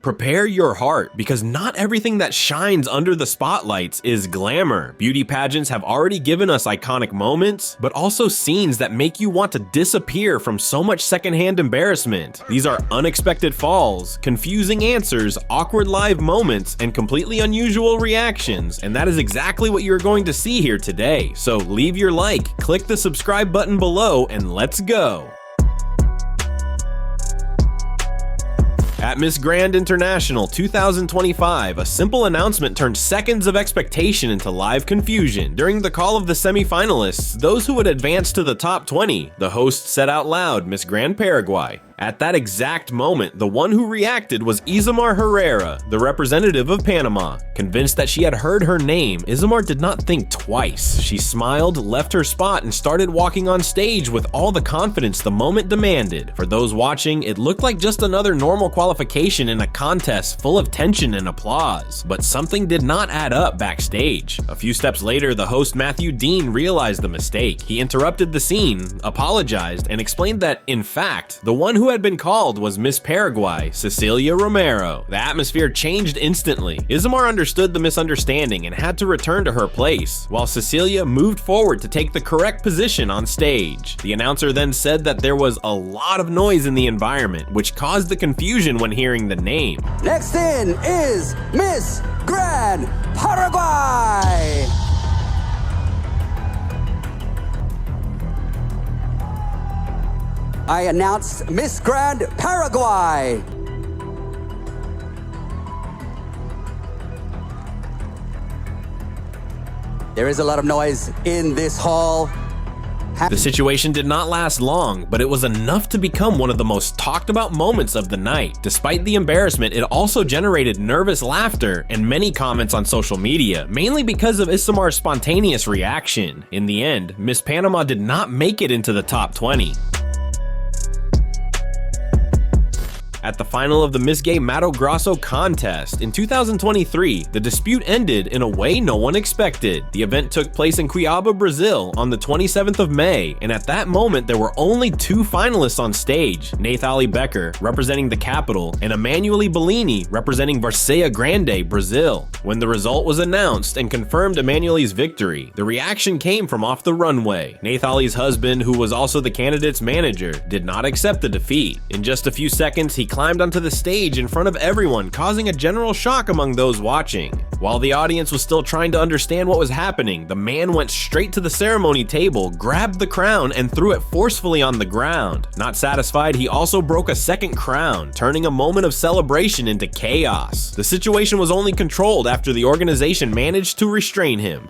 Prepare your heart, because not everything that shines under the spotlights is glamour. Beauty pageants have already given us iconic moments, but also scenes that make you want to disappear from so much secondhand embarrassment. These are unexpected falls, confusing answers, awkward live moments, and completely unusual reactions, and that is exactly what you're going to see here today. So leave your like, click the subscribe button below, and let's go! At Miss Grand International 2025, a simple announcement turned seconds of expectation into live confusion. During the call of the semi-finalists, those who would advance to the top 20, the host said out loud, Miss Grand Paraguay. At that exact moment, the one who reacted was Isamar Herrera, the representative of Panama. Convinced that she had heard her name, Isamar did not think twice. She smiled, left her spot, and started walking on stage with all the confidence the moment demanded. For those watching, it looked like just another normal qualification in a contest full of tension and applause. But something did not add up backstage. A few steps later, the host Matthew Dean realized the mistake. He interrupted the scene, apologized, and explained that, in fact, the one who had been called was Miss Paraguay, Cecilia Romero. The atmosphere changed instantly. Isamar understood the misunderstanding and had to return to her place, while Cecilia moved forward to take the correct position on stage. The announcer then said that there was a lot of noise in the environment, which caused the confusion when hearing the name. Next in is Miss Grand Paraguay! I announce Miss Grand Paraguay. There is a lot of noise in this hall. The situation did not last long, but it was enough to become one of the most talked about moments of the night. Despite the embarrassment, it also generated nervous laughter and many comments on social media, mainly because of Isamar's spontaneous reaction. In the end, Miss Panama did not make it into the top 20. At the final of the Miss Gay Mato Grosso contest in 2023, the dispute ended in a way no one expected. The event took place in Cuiabá, Brazil on the 27th of May, and at that moment there were only two finalists on stage, Nathalie Becker, representing the capital, and Emanuele Bellini, representing Vargem Grande, Brazil. When the result was announced and confirmed Emanuele's victory, the reaction came from off the runway. Nathalie's husband, who was also the candidate's manager, did not accept the defeat. In just a few seconds, he climbed onto the stage in front of everyone, causing a general shock among those watching. While the audience was still trying to understand what was happening, the man went straight to the ceremony table, grabbed the crown, and threw it forcefully on the ground. Not satisfied, he also broke a second crown, turning a moment of celebration into chaos. The situation was only controlled after the organization managed to restrain him.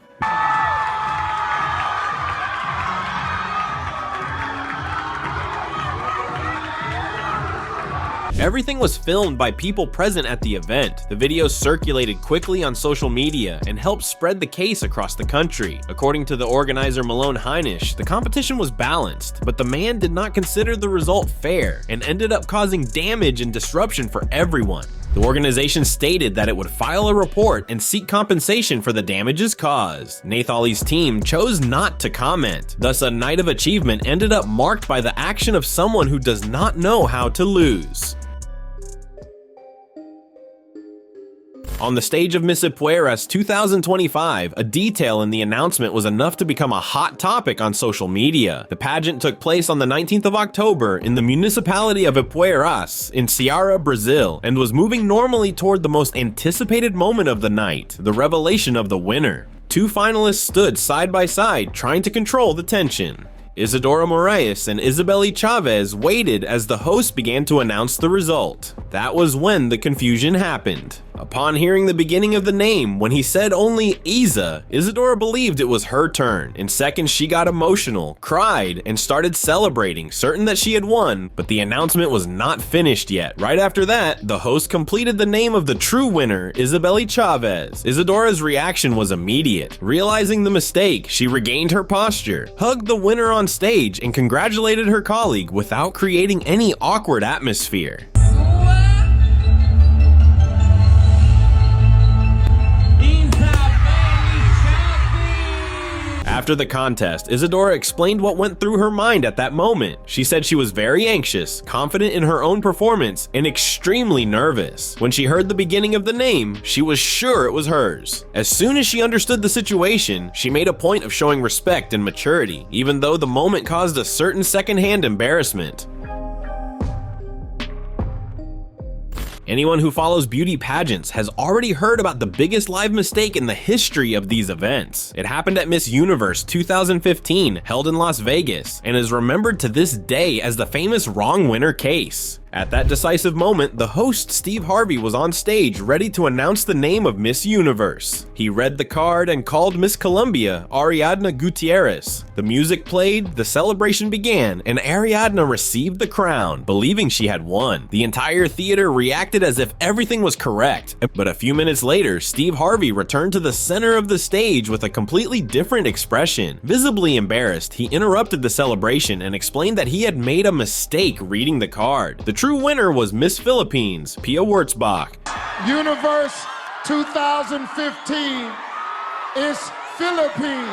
Everything was filmed by people present at the event. The videos circulated quickly on social media and helped spread the case across the country. According to the organizer Malone Heinisch, the competition was balanced, but the man did not consider the result fair and ended up causing damage and disruption for everyone. The organization stated that it would file a report and seek compensation for the damages caused. Nathalie's team chose not to comment. Thus, a night of achievement ended up marked by the action of someone who does not know how to lose. On the stage of Miss Ipueras 2025, a detail in the announcement was enough to become a hot topic on social media. The pageant took place on the 19th of October in the municipality of Ipueras in Ceará, Brazil, and was moving normally toward the most anticipated moment of the night, the revelation of the winner. Two finalists stood side by side, trying to control the tension. Isadora Moraes and Isabelle Chavez waited as the host began to announce the result. That was when the confusion happened. Upon hearing the beginning of the name, when he said only Isa, Isadora believed it was her turn. In seconds, she got emotional, cried, and started celebrating, certain that she had won, but the announcement was not finished yet. Right after that, the host completed the name of the true winner, Isabelle Chavez. Isadora's reaction was immediate. Realizing the mistake, she regained her posture, hugged the winner on stage, and congratulated her colleague without creating any awkward atmosphere. After the contest, Isadora explained what went through her mind at that moment. She said she was very anxious, confident in her own performance, and extremely nervous. When she heard the beginning of the name, she was sure it was hers. As soon as she understood the situation, she made a point of showing respect and maturity, even though the moment caused a certain secondhand embarrassment. Anyone who follows beauty pageants has already heard about the biggest live mistake in the history of these events. It happened at Miss Universe 2015, held in Las Vegas, and is remembered to this day as the famous wrong winner case. At that decisive moment, the host Steve Harvey was on stage ready to announce the name of Miss Universe. He read the card and called Miss Colombia Ariadna Gutierrez. The music played, the celebration began, and Ariadna received the crown, believing she had won. The entire theater reacted as if everything was correct, but a few minutes later, Steve Harvey returned to the center of the stage with a completely different expression. Visibly embarrassed, he interrupted the celebration and explained that he had made a mistake reading the card. The true winner was Miss Philippines, Pia Wurtzbach. Universe 2015 is Philippines.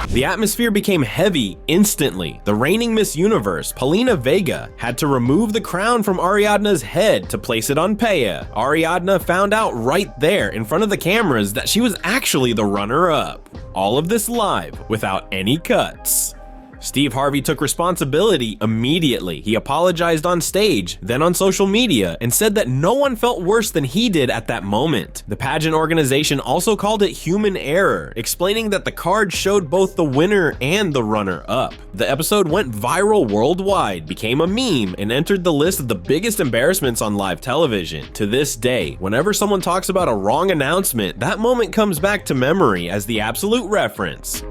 The atmosphere became heavy instantly. The reigning Miss Universe, Paulina Vega, had to remove the crown from Ariadna's head to place it on Pia. Ariadna found out right there in front of the cameras that she was actually the runner-up. All of this live, without any cuts. Steve Harvey took responsibility immediately. He apologized on stage, then on social media, and said that no one felt worse than he did at that moment. The pageant organization also called it human error, explaining that the card showed both the winner and the runner-up. The episode went viral worldwide, became a meme, and entered the list of the biggest embarrassments on live television. To this day, whenever someone talks about a wrong announcement, that moment comes back to memory as the absolute reference.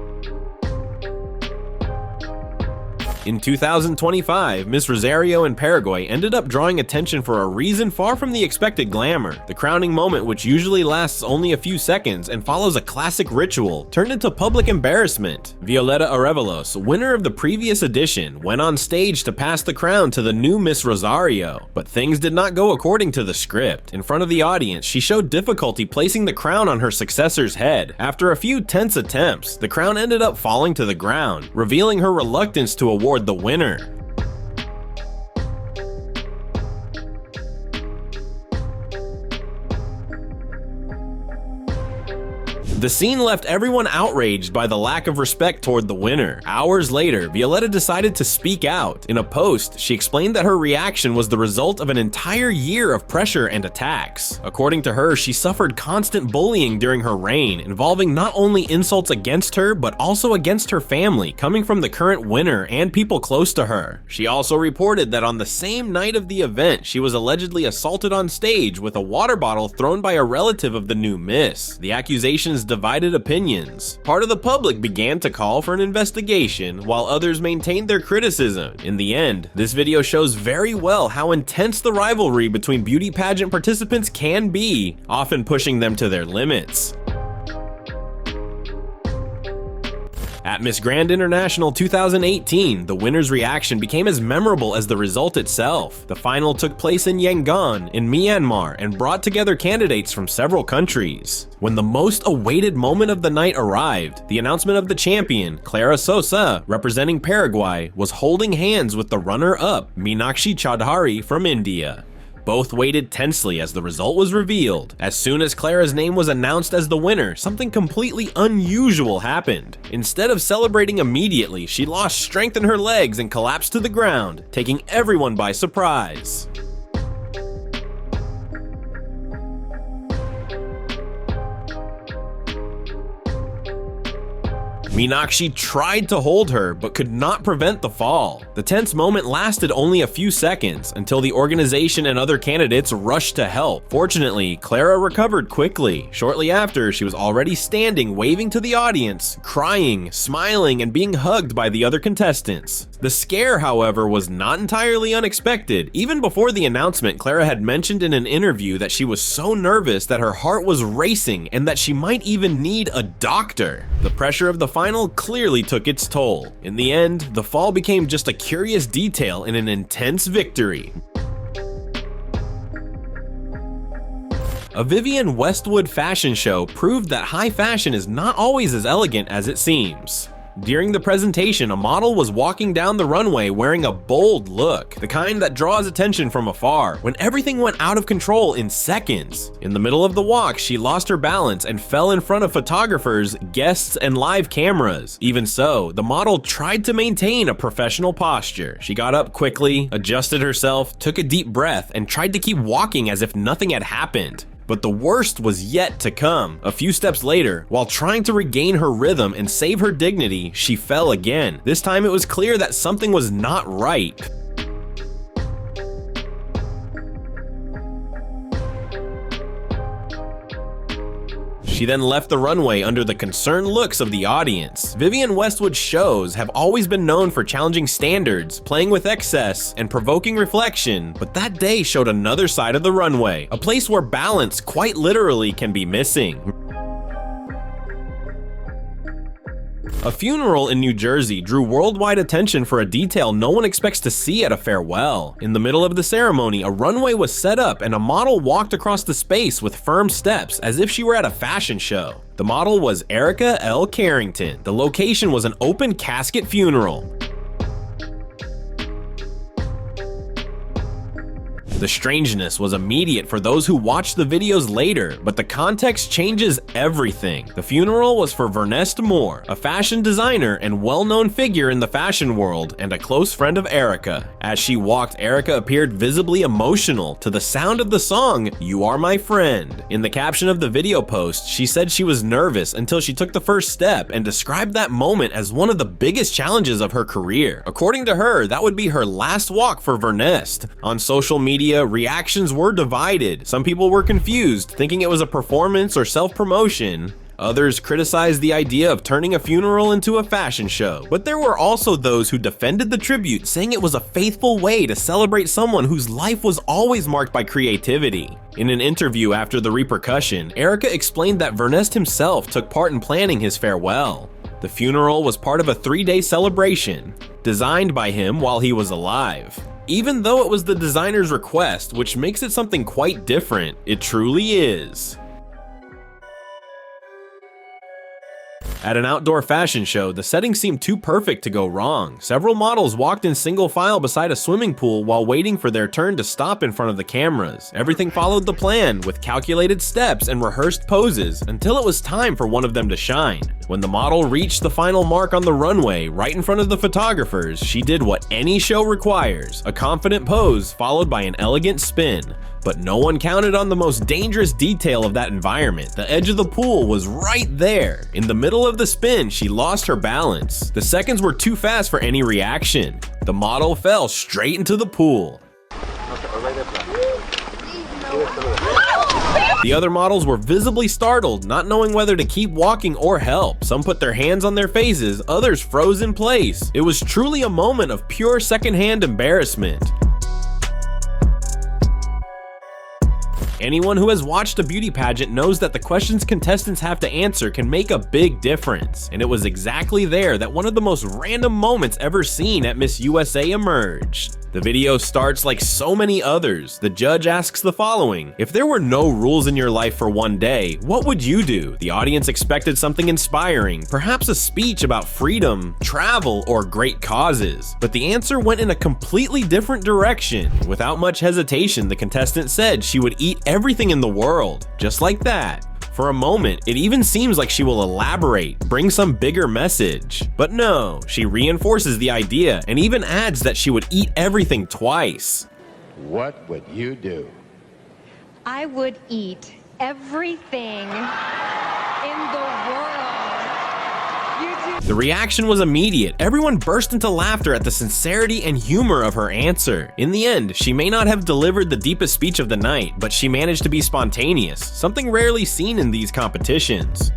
In 2025, Miss Rosario in Paraguay ended up drawing attention for a reason far from the expected glamour. The crowning moment, which usually lasts only a few seconds and follows a classic ritual, turned into public embarrassment. Violeta Arevalos, winner of the previous edition, went on stage to pass the crown to the new Miss Rosario, but things did not go according to the script. In front of the audience, she showed difficulty placing the crown on her successor's head. After a few tense attempts, the crown ended up falling to the ground, revealing her reluctance to award the winner. The scene left everyone outraged by the lack of respect toward the winner. Hours later, Violeta decided to speak out. In a post, she explained that her reaction was the result of an entire year of pressure and attacks. According to her, she suffered constant bullying during her reign, involving not only insults against her, but also against her family, coming from the current winner and people close to her. She also reported that on the same night of the event, she was allegedly assaulted on stage with a water bottle thrown by a relative of the new Miss. The accusations divided opinions. Part of the public began to call for an investigation, while others maintained their criticism. In the end, this video shows very well how intense the rivalry between beauty pageant participants can be, often pushing them to their limits. At Miss Grand International 2018, the winner's reaction became as memorable as the result itself. The final took place in Yangon, in Myanmar, and brought together candidates from several countries. When the most awaited moment of the night arrived, the announcement of the champion, Clara Sosa, representing Paraguay, was holding hands with the runner-up, Meenakshi Chaudhary from India. Both waited tensely as the result was revealed. As soon as Clara's name was announced as the winner, something completely unusual happened. Instead of celebrating immediately, she lost strength in her legs and collapsed to the ground, taking everyone by surprise. Meenakshi tried to hold her, but could not prevent the fall. The tense moment lasted only a few seconds until the organization and other candidates rushed to help. Fortunately, Clara recovered quickly. Shortly after, she was already standing, waving to the audience, crying, smiling, and being hugged by the other contestants. The scare, however, was not entirely unexpected. Even before the announcement, Clara had mentioned in an interview that she was so nervous that her heart was racing and that she might even need a doctor. The pressure of the final clearly took its toll. In the end, the fall became just a curious detail in an intense victory. A Vivienne Westwood fashion show proved that high fashion is not always as elegant as it seems. During the presentation, a model was walking down the runway wearing a bold look, the kind that draws attention from afar, when everything went out of control in seconds. In the middle of the walk, she lost her balance and fell in front of photographers, guests, and live cameras. Even so, the model tried to maintain a professional posture. She got up quickly, adjusted herself, took a deep breath, and tried to keep walking as if nothing had happened. But the worst was yet to come. A few steps later, while trying to regain her rhythm and save her dignity, she fell again. This time it was clear that something was not right. She then left the runway under the concerned looks of the audience. Vivienne Westwood's shows have always been known for challenging standards, playing with excess, and provoking reflection, but that day showed another side of the runway, a place where balance quite literally can be missing. A funeral in New Jersey drew worldwide attention for a detail no one expects to see at a farewell. In the middle of the ceremony, a runway was set up and a model walked across the space with firm steps as if she were at a fashion show. The model was Erica L. Carrington. The location was an open casket funeral. The strangeness was immediate for those who watched the videos later, but the context changes everything. The funeral was for Vernest Moore, a fashion designer and well-known figure in the fashion world and a close friend of Erica. As she walked, Erica appeared visibly emotional to the sound of the song, "You Are My Friend." In the caption of the video post, she said she was nervous until she took the first step and described that moment as one of the biggest challenges of her career. According to her, that would be her last walk for Vernest. On social media, reactions were divided. Some people were confused, thinking it was a performance or self-promotion. Others criticized the idea of turning a funeral into a fashion show. But there were also those who defended the tribute, saying it was a faithful way to celebrate someone whose life was always marked by creativity. In an interview after the repercussion, Erica explained that Vernest himself took part in planning his farewell. The funeral was part of a 3-day celebration, designed by him while he was alive. Even though it was the designer's request, which makes it something quite different, it truly is. At an outdoor fashion show, the setting seemed too perfect to go wrong. Several models walked in single file beside a swimming pool while waiting for their turn to stop in front of the cameras. Everything followed the plan, with calculated steps and rehearsed poses, until it was time for one of them to shine. When the model reached the final mark on the runway, right in front of the photographers, she did what any show requires, a confident pose followed by an elegant spin. But no one counted on the most dangerous detail of that environment. The edge of the pool was right there. In the middle of the spin, she lost her balance. The seconds were too fast for any reaction. The model fell straight into the pool. The other models were visibly startled, not knowing whether to keep walking or help. Some put their hands on their faces, others froze in place. It was truly a moment of pure secondhand embarrassment. Anyone who has watched a beauty pageant knows that the questions contestants have to answer can make a big difference, and it was exactly there that one of the most random moments ever seen at Miss USA emerged. The video starts like so many others. The judge asks the following: if there were no rules in your life for one day, what would you do? The audience expected something inspiring, perhaps a speech about freedom, travel, or great causes. But the answer went in a completely different direction. Without much hesitation, the contestant said she would eat everything in the world. Just like that. For a moment, it even seems like she will elaborate, bring some bigger message. But no, she reinforces the idea and even adds that she would eat everything twice. What would you do? I would eat everything in the world. The reaction was immediate. Everyone burst into laughter at the sincerity and humor of her answer. In the end, she may not have delivered the deepest speech of the night, but she managed to be spontaneous, something rarely seen in these competitions.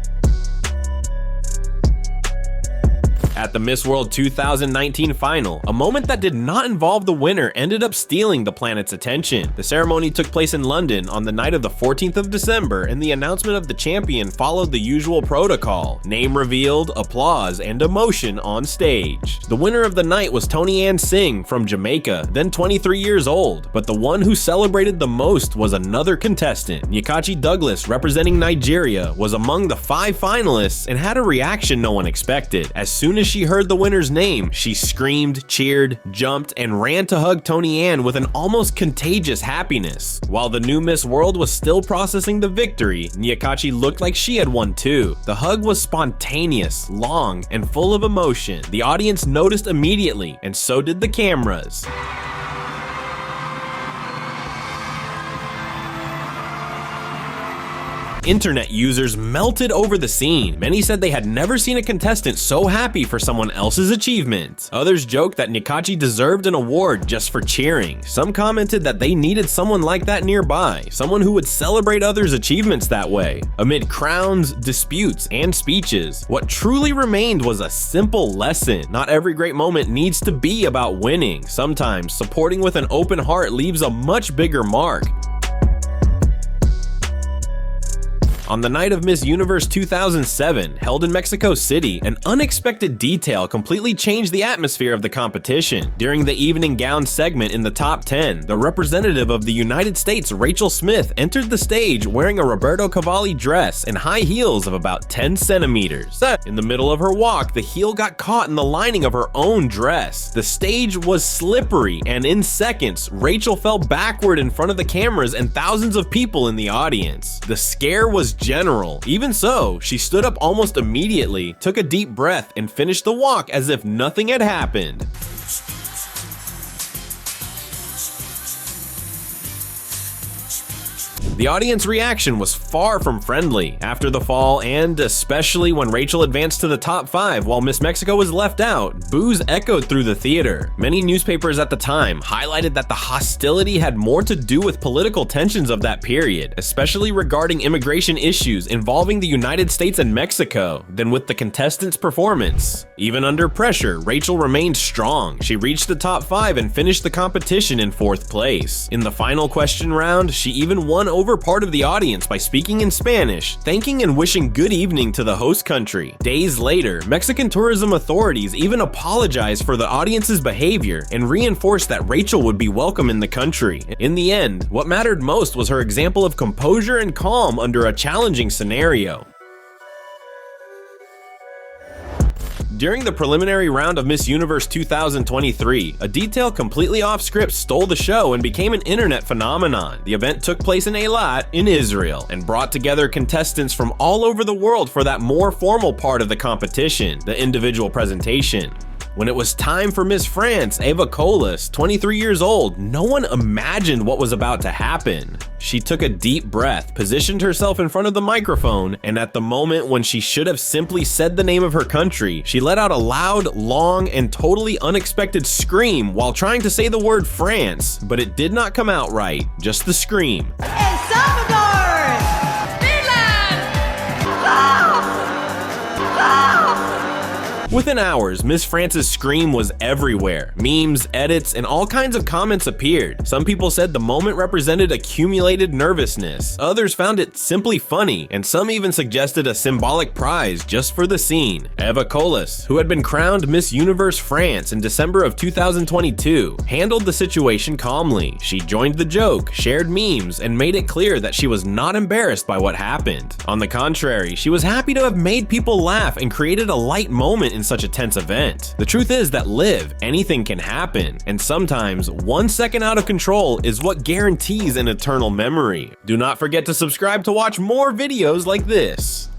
At the Miss World 2019 final, a moment that did not involve the winner ended up stealing the planet's attention. The ceremony took place in London on the night of the 14th of December, and the announcement of the champion followed the usual protocol: name revealed, applause, and emotion on stage. The winner of the night was Tony Ann Singh from Jamaica, then 23 years old, but the one who celebrated the most was another contestant. Nyakachi Douglas, representing Nigeria, was among the 5 finalists and had a reaction no one expected. As soon as she heard the winner's name, she screamed, cheered, jumped, and ran to hug Tony Ann with an almost contagious happiness. While the new Miss World was still processing the victory, Nyakachi looked like she had won too. The hug was spontaneous, long, and full of emotion. The audience noticed immediately, and so did the cameras. Internet users melted over the scene. Many said they had never seen a contestant so happy for someone else's achievement. Others joked that Nyakachi deserved an award just for cheering. Some commented that they needed someone like that nearby, someone who would celebrate others' achievements that way. Amid crowns, disputes, and speeches, what truly remained was a simple lesson. Not every great moment needs to be about winning. Sometimes supporting with an open heart leaves a much bigger mark. On the night of Miss Universe 2007, held in Mexico City, an unexpected detail completely changed the atmosphere of the competition. During the evening gown segment in the top 10, the representative of the United States, Rachel Smith, entered the stage wearing a Roberto Cavalli dress and high heels of about 10 centimeters. In the middle of her walk, the heel got caught in the lining of her own dress. The stage was slippery, and in seconds, Rachel fell backward in front of the cameras and thousands of people in the audience. The scare was general. Even so, she stood up almost immediately, took a deep breath, and finished the walk as if nothing had happened. The audience reaction was far from friendly after the fall, and especially when Rachel advanced to the top 5 while Miss Mexico was left out. Boos echoed through the theater. Many newspapers at the time highlighted that the hostility had more to do with political tensions of that period, especially regarding immigration issues involving the United States and Mexico, than with the contestants' performance. Even under pressure, Rachel remained strong. She reached the top 5 and finished the competition in 4th place. In the final question round, she even won over part of the audience by speaking in Spanish, thanking and wishing good evening to the host country. Days later, Mexican tourism authorities even apologized for the audience's behavior and reinforced that Rachel would be welcome in the country. In the end, what mattered most was her example of composure and calm under a challenging scenario. During the preliminary round of Miss Universe 2023, a detail completely off script stole the show and became an internet phenomenon. The event took place in Eilat, in Israel, and brought together contestants from all over the world for that more formal part of the competition, the individual presentation. When it was time for Miss France, Eva Colas, 23 years old, no one imagined what was about to happen. She took a deep breath, positioned herself in front of the microphone, and at the moment when she should have simply said the name of her country, she let out a loud, long, and totally unexpected scream while trying to say the word France, but it did not come out right, just the scream. El Salvador! Finland! Within hours, Miss France's scream was everywhere. Memes, edits, and all kinds of comments appeared. Some people said the moment represented accumulated nervousness. Others found it simply funny, and some even suggested a symbolic prize just for the scene. Eva Colas, who had been crowned Miss Universe France in December of 2022, handled the situation calmly. She joined the joke, shared memes, and made it clear that she was not embarrassed by what happened. On the contrary, she was happy to have made people laugh and created a light moment in such a tense event. The truth is that anything can happen, and sometimes 1 second out of control is what guarantees an eternal memory. Do not forget to subscribe to watch more videos like this.